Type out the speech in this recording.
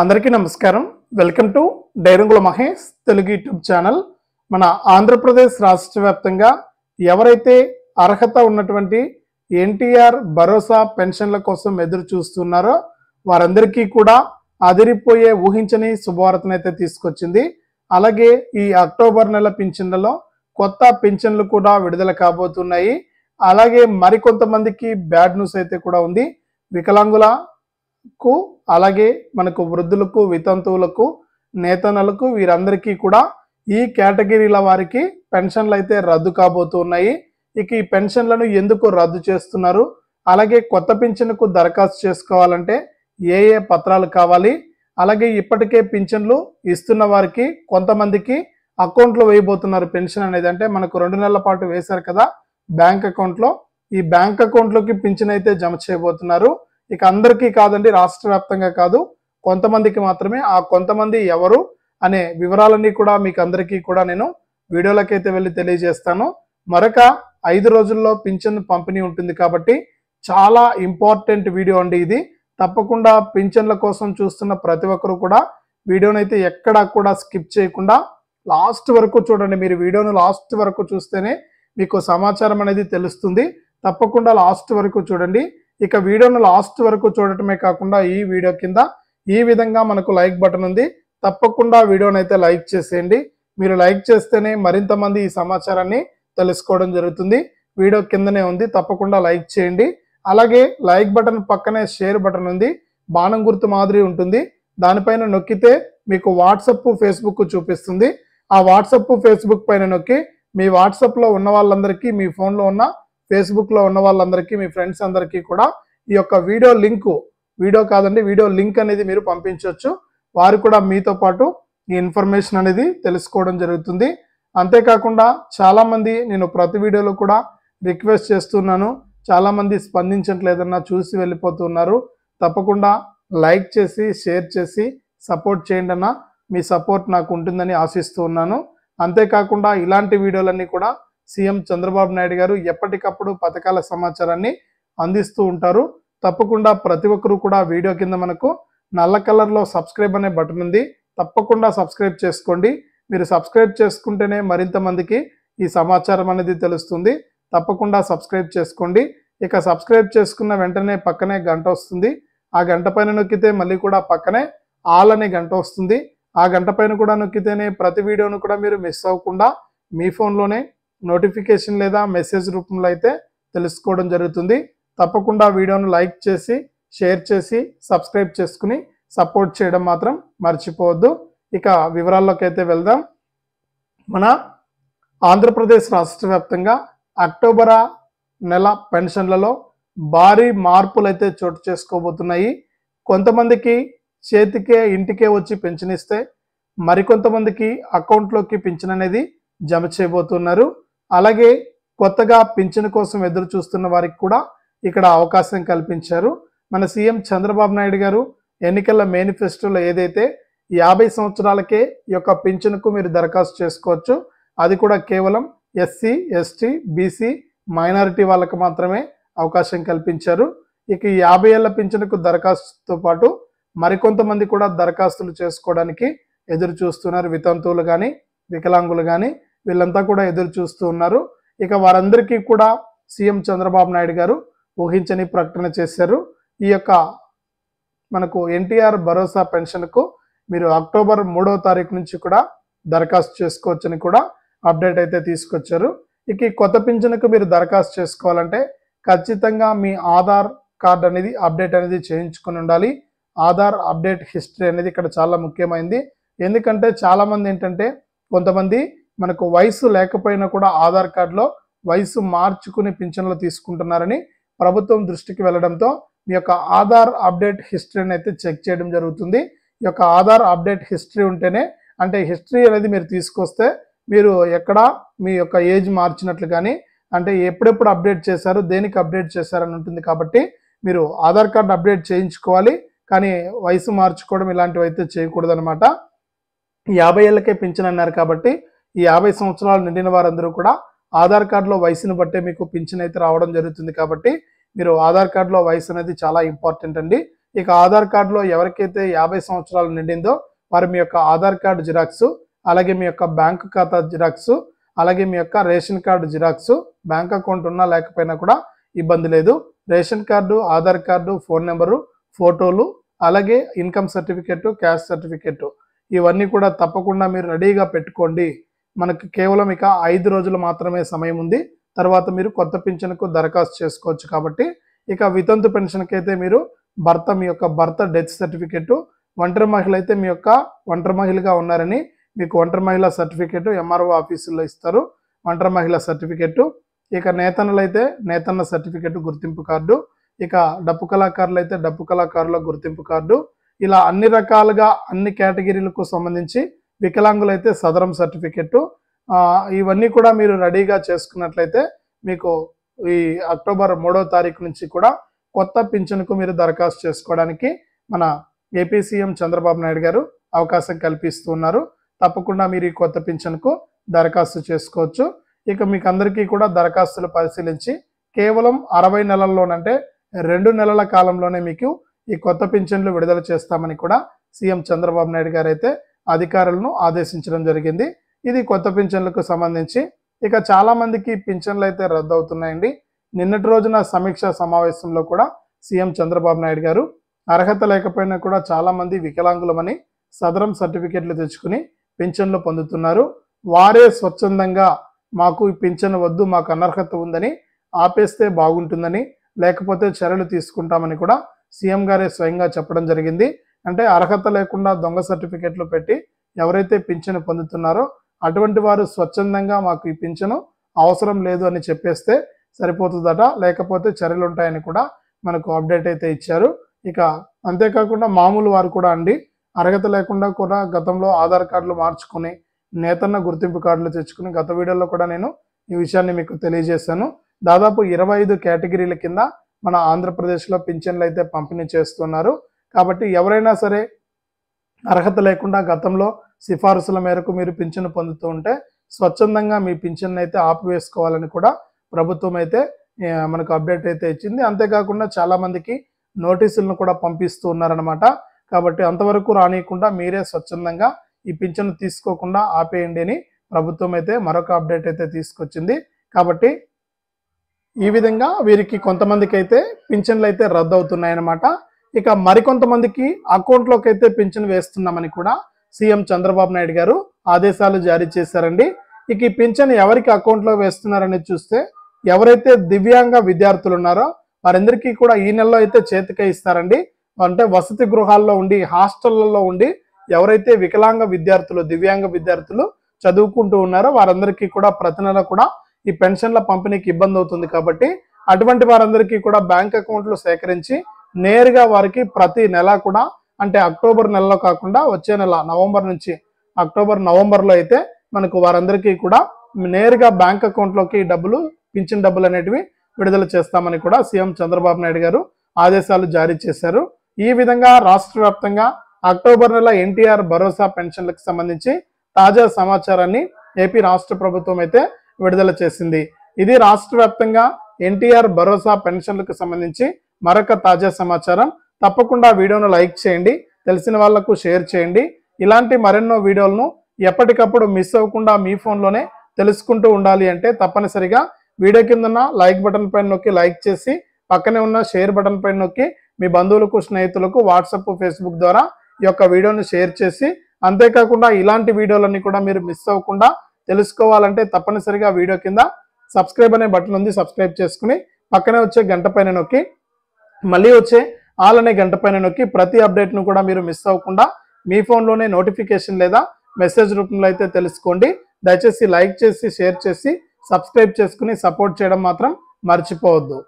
అందరికీ నమస్కారం. Welcome to Dairangula Mahesh Telugu YouTube channel. మన ఆంధ్రప్రదేశ్ రాష్ట్ర వ్యాప్తంగా ఎవరైతే అర్హత ఉన్నటువంటి ఎన్టీఆర్ భరోసా పెన్షన్ల కోసం ఎదురు చూస్తున్నారో వారందరికీ కూడా అదిరిపోయే ఊహించని శుభవార్తనైతే తీసుకొచ్చింది. అలాగే ఈ అక్టోబర్ నెల పింఛన్లలో కొత్త పింఛన్లు కూడా విడుదల కాబోతున్నాయి. అలాగే మరికొంతమందికి బ్యాడ్ న్యూస్ అయితే కూడా ఉంది. వికలాంగులకు అలాగే మనకు వృద్ధులకు, వితంతువులకు, నేతన్నలకు వీరందరికీ కూడా ఈ కేటగిరీల వారికి పెన్షన్లు అయితే రద్దు కాబోతున్నాయి. ఇక ఈ పెన్షన్లను ఎందుకు రద్దు చేస్తున్నారు, అలాగే కొత్త పింఛన్కు దరఖాస్తు చేసుకోవాలంటే ఏ ఏ పత్రాలు కావాలి, అలాగే ఇప్పటికే పింఛన్లు ఇస్తున్న వారికి కొంతమందికి అకౌంట్లో వేయబోతున్నారు పెన్షన్ అనేది. అంటే మనకు 2 నెలల పాటు వేశారు కదా బ్యాంక్ అకౌంట్లో, ఈ బ్యాంక్ అకౌంట్లోకి పింఛన్ అయితే జమ చేయబోతున్నారు. ఇక అందరికీ కాదండి, రాష్ట్ర వ్యాప్తంగా కాదు, కొంతమందికి మాత్రమే. ఆ కొంతమంది ఎవరు అనే వివరాలన్నీ కూడా మీకు అందరికీ కూడా నేను వీడియోలకైతే వెళ్ళి తెలియజేస్తాను. మరొక 5 రోజుల్లో పింఛన్ పంపిణీ ఉంటుంది కాబట్టి చాలా ఇంపార్టెంట్ వీడియో అండి ఇది. తప్పకుండా పింఛన్ల కోసం చూస్తున్న ప్రతి ఒక్కరు కూడా వీడియోనైతే ఎక్కడా కూడా స్కిప్ చేయకుండా లాస్ట్ వరకు చూడండి. మీరు వీడియోను లాస్ట్ వరకు చూస్తేనే మీకు సమాచారం అనేది తెలుస్తుంది. తప్పకుండా లాస్ట్ వరకు చూడండి. ఇక వీడియోను లాస్ట్ వరకు చూడటమే కాకుండా ఈ వీడియో కింద ఈ విధంగా మనకు లైక్ బటన్ ఉంది. తప్పకుండా వీడియోని అయితే లైక్ చేసేయండి. మీరు లైక్ చేస్తేనే మరింత మంది ఈ సమాచారాన్ని తెలుసుకోవడం జరుగుతుంది. వీడియో కిందనే ఉంది, తప్పకుండా లైక్ చేయండి. అలాగే లైక్ బటన్ పక్కనే షేర్ బటన్ ఉంది, బాణం గుర్తు మాదిరి ఉంటుంది. దానిపైన నొక్కితే మీకు వాట్సాప్, ఫేస్బుక్ చూపిస్తుంది. ఆ వాట్సాప్, ఫేస్బుక్ పైన నొక్కి మీ వాట్సాప్లో ఉన్న వాళ్ళందరికీ, మీ ఫోన్లో ఉన్న ఫేస్బుక్లో ఉన్న వాళ్ళందరికీ, మీ ఫ్రెండ్స్ అందరికీ కూడా ఈ యొక్క వీడియో లింక్ అనేది మీరు పంపించవచ్చు. వారు కూడా మీతో పాటు ఈ ఇన్ఫర్మేషన్ అనేది తెలుసుకోవడం జరుగుతుంది. అంతేకాకుండా చాలామంది, నేను ప్రతి వీడియోలో కూడా రిక్వెస్ట్ చేస్తున్నాను, చాలామంది స్పందించట్లేదన్నా, చూసి వెళ్ళిపోతున్నారు. తప్పకుండా లైక్ చేసి షేర్ చేసి సపోర్ట్ చేయండి అన్న. మీ సపోర్ట్ నాకు ఉంటుందని ఆశిస్తూ ఉన్నాను. అంతేకాకుండా ఇలాంటి వీడియోలన్నీ కూడా సీఎం చంద్రబాబు నాయుడు గారు ఎప్పటికప్పుడు పథకాల సమాచారాన్ని అందిస్తూ ఉంటారు. తప్పకుండా ప్రతి ఒక్కరూ కూడా వీడియో కింద మనకు నల్ల కలర్లో సబ్స్క్రైబ్ అనే బటన్ ఉంది, తప్పకుండా సబ్స్క్రైబ్ చేసుకోండి. మీరు సబ్స్క్రైబ్ చేసుకుంటేనే మరింత మందికి ఈ సమాచారం అనేది తెలుస్తుంది. తప్పకుండా సబ్స్క్రైబ్ చేసుకోండి. ఇక సబ్స్క్రైబ్ చేసుకున్న వెంటనే పక్కనే గంట వస్తుంది. ఆ గంట పైన నొక్కితే మళ్ళీ కూడా పక్కనే ఆల్ అనే గంట వస్తుంది. ఆ గంట పైన కూడా నొక్కితేనే ప్రతి వీడియోను కూడా మీరు మిస్ అవ్వకుండా మీ ఫోన్లోనే నోటిఫికేషన్ లేదా మెసేజ్ రూపంలో అయితే తెలుసుకోవడం జరుగుతుంది. తప్పకుండా వీడియోను లైక్ చేసి షేర్ చేసి సబ్స్క్రైబ్ చేసుకుని సపోర్ట్ చేయడం మాత్రం మర్చిపోవద్దు. ఇక వివరాల్లోకి అయితే వెళ్దాం. మన ఆంధ్రప్రదేశ్ రాష్ట్ర వ్యాప్తంగా అక్టోబర్ నెల పెన్షన్లలో భారీ మార్పులు అయితే చోటు చేసుకోబోతున్నాయి. కొంతమందికి చేతికే ఇంటికే వచ్చి పెన్షన్ ఇస్తే మరికొంతమందికి అకౌంట్లోకి పింఛన్ అనేది జమ చేయబోతున్నారు. అలాగే కొత్తగా పింఛన్ కోసం ఎదురు చూస్తున్న వారికి కూడా ఇక్కడ అవకాశం కల్పించారు. మన సీఎం చంద్రబాబు నాయుడు గారు ఎన్నికల మేనిఫెస్టోలో ఏదైతే 50 సంవత్సరాలకే ఈ యొక్క పింఛన్కు మీరు దరఖాస్తు చేసుకోవచ్చు, అది కూడా కేవలం ఎస్సీ, ఎస్టీ, బీసీ, మైనారిటీ వాళ్ళకు మాత్రమే అవకాశం కల్పించారు. ఇక ఈ 50 ఏళ్ల పింఛన్కు దరఖాస్తుతో పాటు మరికొంతమంది కూడా దరఖాస్తులు చేసుకోవడానికి ఎదురు చూస్తున్నారు. వితంతువులు కానీ, వికలాంగులు కానీ, వీళ్ళంతా కూడా ఎదురు చూస్తూ ఉన్నారు. ఇక వారందరికీ కూడా సీఎం చంద్రబాబు నాయుడు గారు ఊహించని ప్రకటన చేశారు. ఈ యొక్క మనకు ఎన్టీఆర్ భరోసా పెన్షన్కు మీరు అక్టోబర్ 3వ తారీఖు నుంచి కూడా దరఖాస్తు చేసుకోవచ్చని కూడా అప్డేట్ అయితే తీసుకొచ్చారు. ఇక ఈ కొత్త పింఛన్కు మీరు దరఖాస్తు చేసుకోవాలంటే ఖచ్చితంగా మీ ఆధార్ కార్డ్ అనేది అప్డేట్ అనేది చేయించుకుని ఉండాలి. ఆధార్ అప్డేట్ హిస్టరీ అనేది ఇక్కడ చాలా ముఖ్యమైనది. ఎందుకంటే చాలామంది ఏంటంటే, కొంతమంది మనకు వయసు లేకపోయినా కూడా ఆధార్ కార్డులో వయసు మార్చుకుని పింఛన్లు తీసుకుంటున్నారని ప్రభుత్వం దృష్టికి వెళ్ళడంతో మీ యొక్క ఆధార్ అప్డేట్ హిస్టరీని అయితే చెక్ చేయడం జరుగుతుంది. ఈ యొక్క ఆధార్ అప్డేట్ హిస్టరీ ఉంటేనే, అంటే హిస్టరీ అనేది మీరు తీసుకొస్తే మీరు ఎక్కడ మీ యొక్క ఏజ్ మార్చినట్లు కానీ, అంటే ఎప్పుడెప్పుడు అప్డేట్ చేశారు, దేనికి అప్డేట్ చేశారని ఉంటుంది. కాబట్టి మీరు ఆధార్ కార్డు అప్డేట్ చేయించుకోవాలి, కానీ వయసు మార్చుకోవడం ఇలాంటివి అయితే చేయకూడదు అనమాట. 50 ఏళ్ళకే పింఛన్ అన్నారు కాబట్టి ఈ 50 సంవత్సరాలు నిండిన వారందరూ కూడా ఆధార్ కార్డులో వయసును బట్టే మీకు పింఛన్ అయితే రావడం జరుగుతుంది. కాబట్టి మీరు ఆధార్ కార్డులో వయసు అనేది చాలా ఇంపార్టెంట్ అండి. ఇక ఆధార్ కార్డులో ఎవరికైతే 50 సంవత్సరాలు నిండిందో వారి మీ యొక్క ఆధార్ కార్డు జిరాక్స్, అలాగే మీ యొక్క బ్యాంకు ఖాతా జిరాక్స్, అలాగే మీ యొక్క ration card xerox, bank account ఉన్నా లేకపోయినా కూడా ఇబ్బంది లేదు. Ration card, Aadhaar card, phone number, ఫోటోలు, అలాగే ఇన్కమ్ సర్టిఫికెట్, క్యాస్ట్ సర్టిఫికెట్ ఇవన్నీ కూడా తప్పకుండా మీరు రెడీగా పెట్టుకోండి. మనకు కేవలం ఇక 5 రోజులు మాత్రమే సమయం ఉంది. తర్వాత మీరు కొత్త పింఛన్కు దరఖాస్తు చేసుకోవచ్చు. కాబట్టి ఇక వితంతు పెన్షన్కి అయితే మీరు మీ యొక్క భర్త డెత్ సర్టిఫికెట్, ఒంటరి మహిళ అయితే మీ యొక్క ఒంటరి మహిళగా ఉన్నారని మీకు ఒంటరి మహిళ సర్టిఫికెట్ ఎంఆర్ఓ ఆఫీసుల్లో ఇస్తారు, ఒంటరి మహిళ సర్టిఫికెట్. ఇక నేతన్నలైతే నేతన్న సర్టిఫికెట్, గుర్తింపు కార్డు. ఇక డప్పు కళాకారులు అయితే డప్పు కళాకారుల గుర్తింపు కార్డు. ఇలా అన్ని రకాలుగా అన్ని కేటగిరీలకు సంబంధించి వికలాంగులైతే సదరం సర్టిఫికెట్. ఇవన్నీ కూడా మీరు రెడీగా చేసుకున్నట్లయితే మీకు ఈ అక్టోబర్ 3వ తారీఖు నుంచి కూడా కొత్త పింఛన్కు మీరు దరఖాస్తు చేసుకోవడానికి మన ఏపీ సీఎం చంద్రబాబు నాయుడు గారు అవకాశం కల్పిస్తున్నారు. తప్పకుండా మీరు ఈ కొత్త పింఛన్కు దరఖాస్తు చేసుకోవచ్చు. ఇక మీకు అందరికీ కూడా దరఖాస్తులు పరిశీలించి కేవలం 60 నెలల్లోనంటే 2 నెలల కాలంలోనే మీకు ఈ కొత్త పింఛన్లు విడుదల చేస్తామని కూడా సీఎం చంద్రబాబు నాయుడు గారు అయితే అధికారులను ఆదేశించడం జరిగింది. ఇది కొత్త పింఛన్లకు సంబంధించి. ఇక చాలా మందికి పింఛన్లు అయితే రద్దు అవుతున్నాయండి. నిన్నటి రోజున సమీక్ష సమావేశంలో కూడా సీఎం చంద్రబాబు నాయుడు గారు అర్హత లేకపోయినా కూడా చాలా మంది వికలాంగులమని సదరం సర్టిఫికెట్లు తెచ్చుకుని పింఛన్లు పొందుతున్నారు. వారే స్వచ్ఛందంగా మాకు ఈ పింఛన్ వద్దు, మాకు అనర్హత ఉందని ఆపేస్తే బాగుంటుందని, లేకపోతే చర్యలు తీసుకుంటామని కూడా సీఎం గారే స్వయంగా చెప్పడం జరిగింది. అంటే అర్హత లేకుండా దొంగ సర్టిఫికెట్లు పెట్టి ఎవరైతే పింఛను పొందుతున్నారో అటువంటి వారు స్వచ్ఛందంగా మాకు ఈ పింఛను అవసరం లేదు అని చెప్పేస్తే సరిపోతుందట, లేకపోతే చర్యలు ఉంటాయని కూడా మనకు అప్డేట్ అయితే ఇచ్చారు. ఇక అంతేకాకుండా మామూలు వారు కూడా అండి, అర్హత లేకుండా కూడా గతంలో ఆధార్ కార్డులు మార్చుకుని నేతన్న గుర్తింపు కార్డులు తెచ్చుకుని గత వీడియోలో కూడా నేను ఈ విషయాన్ని మీకు తెలియజేశాను. దాదాపు 25 కేటగిరీల కింద మన ఆంధ్రప్రదేశ్లో పింఛన్లు అయితే పంపిణీ చేస్తున్నారు. కాబట్టి ఎవరైనా సరే అర్హత లేకుండా గతంలో సిఫారసుల మేరకు మీరు పింఛను పొందుతూ ఉంటే స్వచ్ఛందంగా మీ పింఛన్ అయితే ఆపివేసుకోవాలని కూడా ప్రభుత్వం అయితే మనకు అప్డేట్ అయితే ఇచ్చింది. అంతేకాకుండా చాలా మందికి నోటీసులను కూడా పంపిస్తూ ఉన్నారనమాట. కాబట్టి అంతవరకు రానియకుండా మీరే స్వచ్ఛందంగా ఈ పింఛను తీసుకోకుండా ఆపేయండి అని ప్రభుత్వం అయితే మరొక అప్డేట్ అయితే తీసుకొచ్చింది. కాబట్టి ఈ విధంగా వీరికి కొంతమందికి అయితే పింఛన్లు అయితే రద్దు అవుతున్నాయన్నమాట. ఇక మరికొంతమందికి అకౌంట్లోకి అయితే పింఛన్ వేస్తున్నామని కూడా సీఎం చంద్రబాబు నాయుడు గారు ఆదేశాలు జారీ చేశారండి. ఇక ఈ పింఛన్ ఎవరికి అకౌంట్లో వేస్తున్నారని చూస్తే ఎవరైతే దివ్యాంగ విద్యార్థులు ఉన్నారో వారందరికీ కూడా ఈ నెలలో అయితే చేతికే ఇస్తారండి. అంటే వసతి గృహాల్లో ఉండి హాస్టళ్లలో ఉండి ఎవరైతే వికలాంగ విద్యార్థులు దివ్యాంగ విద్యార్థులు చదువుకుంటూ ఉన్నారో వారందరికీ కూడా ప్రతి నెల కూడా ఈ పెన్షన్ల పంపిణీకి ఇబ్బంది అవుతుంది. కాబట్టి అటువంటి వారందరికీ కూడా బ్యాంక్ అకౌంట్లు సేకరించి నేరుగా వారికి ప్రతి నెల కూడా, అంటే అక్టోబర్ నెలలో కాకుండా వచ్చే నెల నవంబర్ నుంచి నవంబర్లో అయితే మనకు వారందరికీ కూడా నేరుగా బ్యాంక్ అకౌంట్లోకి డబ్బులు, పింఛన్ డబ్బులు అనేటివి విడుదల చేస్తామని కూడా సీఎం చంద్రబాబు నాయుడు గారు ఆదేశాలు జారీ చేశారు. ఈ విధంగా రాష్ట్ర వ్యాప్తంగా అక్టోబర్ నెల ఎన్టీఆర్ భరోసా పెన్షన్లకు సంబంధించి తాజా సమాచారాన్ని ఏపీ రాష్ట్ర ప్రభుత్వం అయితే విడుదల చేసింది. ఇది రాష్ట్ర వ్యాప్తంగా ఎన్టీఆర్ భరోసా పెన్షన్లకు సంబంధించి మరొక తాజా సమాచారం. తప్పకుండా వీడియోను లైక్ చేయండి, తెలిసిన వాళ్లకు షేర్ చేయండి. ఇలాంటి మరెన్నో వీడియోలను ఎప్పటికప్పుడు మిస్ అవ్వకుండా మీ ఫోన్లోనే తెలుసుకుంటూ ఉండాలి అంటే తప్పనిసరిగా వీడియో కింద లైక్ బటన్ పైన నొక్కి లైక్ చేసి పక్కనే ఉన్న షేర్ బటన్ పైన నొక్కి మీ బంధువులకు, స్నేహితులకు వాట్సాప్, ఫేస్బుక్ ద్వారా ఈ యొక్క వీడియోను షేర్ చేసి, అంతేకాకుండా ఇలాంటి వీడియోలన్నీ కూడా మీరు మిస్ అవ్వకుండా తెలుసుకోవాలంటే తప్పనిసరిగా వీడియో కింద సబ్స్క్రైబ్ అనే బటన్ ఉంది, సబ్స్క్రైబ్ చేసుకుని పక్కనే వచ్చే గంట పైన నొక్కి మళ్ళీ వచ్చే ఆల్ అనే గంట పైన నొక్కి ప్రతి అప్డేట్ను కూడా మీరు మిస్ అవ్వకుండా మీ ఫోన్లోనే నోటిఫికేషన్ లేదా మెసేజ్ రూపంలో అయితే తెలుసుకోండి. దయచేసి లైక్ చేసి, షేర్ చేసి, సబ్స్క్రైబ్ చేసుకుని సపోర్ట్ చేయడం మాత్రం మర్చిపోవద్దు.